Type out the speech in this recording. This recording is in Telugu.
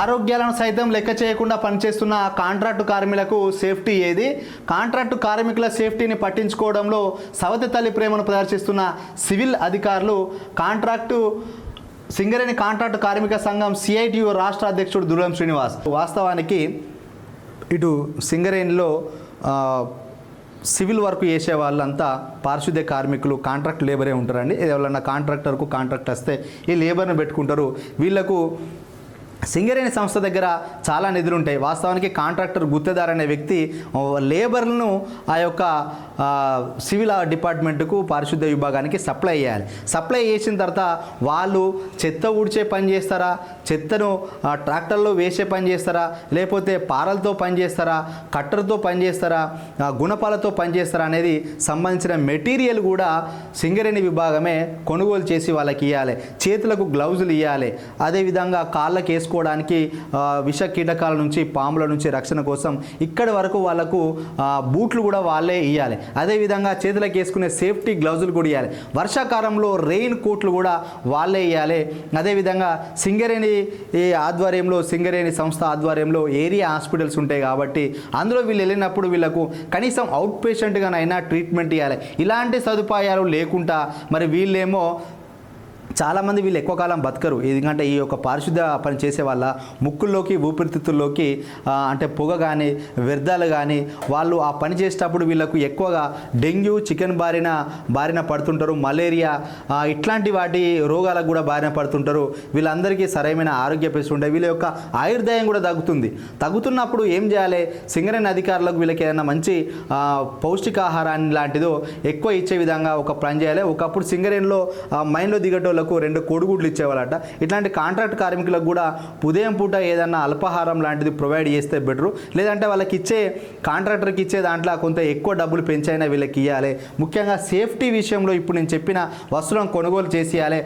ఆరోగ్యాలను సైతం లెక్క చేయకుండా పనిచేస్తున్న కాంట్రాక్టు కార్మికులకు సేఫ్టీ ఏది? కాంట్రాక్టు కార్మికుల సేఫ్టీని పట్టించుకోవడంలో సవతి తల్లి ప్రేమను ప్రదర్శిస్తున్న సివిల్ అధికారులు సింగరేణి కాంట్రాక్టు కార్మిక సంఘం సిఐటియు రాష్ట్ర అధ్యక్షుడు దుర్గం శ్రీనివాస్. వాస్తవానికి ఇటు సింగరేణిలో సివిల్ వర్క్ చేసే వాళ్ళంతా పారిశుద్ధ్య కార్మికులు, కాంట్రాక్ట్ లేబరే ఉంటారండి. ఎవరన్నా కాంట్రాక్టర్కు కాంట్రాక్ట్ వస్తే ఈ లేబర్ని పెట్టుకుంటారు. వీళ్ళకు సింగరేణి సంస్థ దగ్గర చాలా నిధులు ఉంటాయి. వాస్తవానికి కాంట్రాక్టర్ గుత్తేదార్ అనే వ్యక్తి లేబర్లను ఆ యొక్క సివిల్ డిపార్ట్మెంట్కు పారిశుద్ధ్య విభాగానికి సప్లై చేయాలి. సప్లై చేసిన తర్వాత వాళ్ళు చెత్త ఊడ్చే పని చేస్తారా, చెత్తను ట్రాక్టర్లో వేసే పని చేస్తారా, లేకపోతే పారలతో పని చేస్తారా, కట్టర్తో పని చేస్తారా, గుణపాలతో పని చేస్తారా అనేది సంబంధించిన మెటీరియల్ కూడా సింగరేణి విభాగమే కొనుగోలు చేసి వాళ్ళకి ఇవ్వాలి. చేతులకు గ్లౌజులు ఇవ్వాలి. అదేవిధంగా కాళ్ళకి వేసుకోవడానికి విష కీటకాల నుంచి, పాముల నుంచి రక్షణ కోసం ఇక్కడి వరకు వాళ్ళకు బూట్లు కూడా వాళ్ళే ఇవ్వాలి. అదేవిధంగా చేతులకు వేసుకునే సేఫ్టీ గ్లౌజులు కూడా ఇవ్వాలి. వర్షాకాలంలో రెయిన్ కోట్లు కూడా వాళ్ళే ఇవ్వాలి. అదేవిధంగా సింగరేణి ఆధ్వర్యంలో, సింగరేణి సంస్థ ఆధ్వర్యంలో ఏరియా హాస్పిటల్స్ ఉంటాయి కాబట్టి అందులో వీళ్ళు వెళ్ళినప్పుడు వీళ్ళకు కనీసం అవుట్ పేషెంట్గానైనా ట్రీట్మెంట్ ఇవ్వాలి. ఇలాంటి సదుపాయాలు లేకుండా మరి వీళ్ళేమో చాలామంది వీళ్ళు ఎక్కువ కాలం బతకరు. ఎందుకంటే ఈ యొక్క పారిశుద్ధ్య పని చేసే వాళ్ళ ముక్కుల్లోకి, ఊపిరితిత్తుల్లోకి అంటే పొగ కానీ, వ్యర్థాలు కానీ వాళ్ళు ఆ పని చేసేటప్పుడు వీళ్ళకు ఎక్కువగా డెంగ్యూ, చికెన్ బారిన పడుతుంటారు, మలేరియా ఇట్లాంటి వాటి రోగాలకు కూడా బారిన పడుతుంటారు. వీళ్ళందరికీ సరైన ఆరోగ్య పరిస్థితి ఉంటాయి. వీళ్ళ యొక్క ఆయుర్దాయం కూడా తగ్గుతున్నప్పుడు ఏం చేయాలి? సింగరేణి అధికారులకు వీళ్ళకి ఏదైనా మంచి పౌష్టికాహారాన్ని లాంటిదో ఎక్కువ ఇచ్చే విధంగా ఒక పని చేయాలి. ఒకప్పుడు సింగరేణిలో మైన్లో దిగటోళ్ళకు 2 కోడిగుడ్లు ఇచ్చేవాళ్ళట. ఇట్లాంటి కాంట్రాక్ట్ కార్మికులకు కూడా ఉదయం పూట ఏదన్నా అల్పాహారం లాంటిది ప్రొవైడ్ చేస్తే బెటరు. లేదంటే వాళ్ళకి కాంట్రాక్టర్కి ఇచ్చే దాంట్లో కొంత ఎక్కువ డబ్బులు పెంచైనా వీళ్ళకి ఇవ్వాలి. ముఖ్యంగా సేఫ్టీ విషయంలో ఇప్పుడు నేను చెప్పిన వస్తువులను కొనుగోలు చేసి ఇవ్వాలి.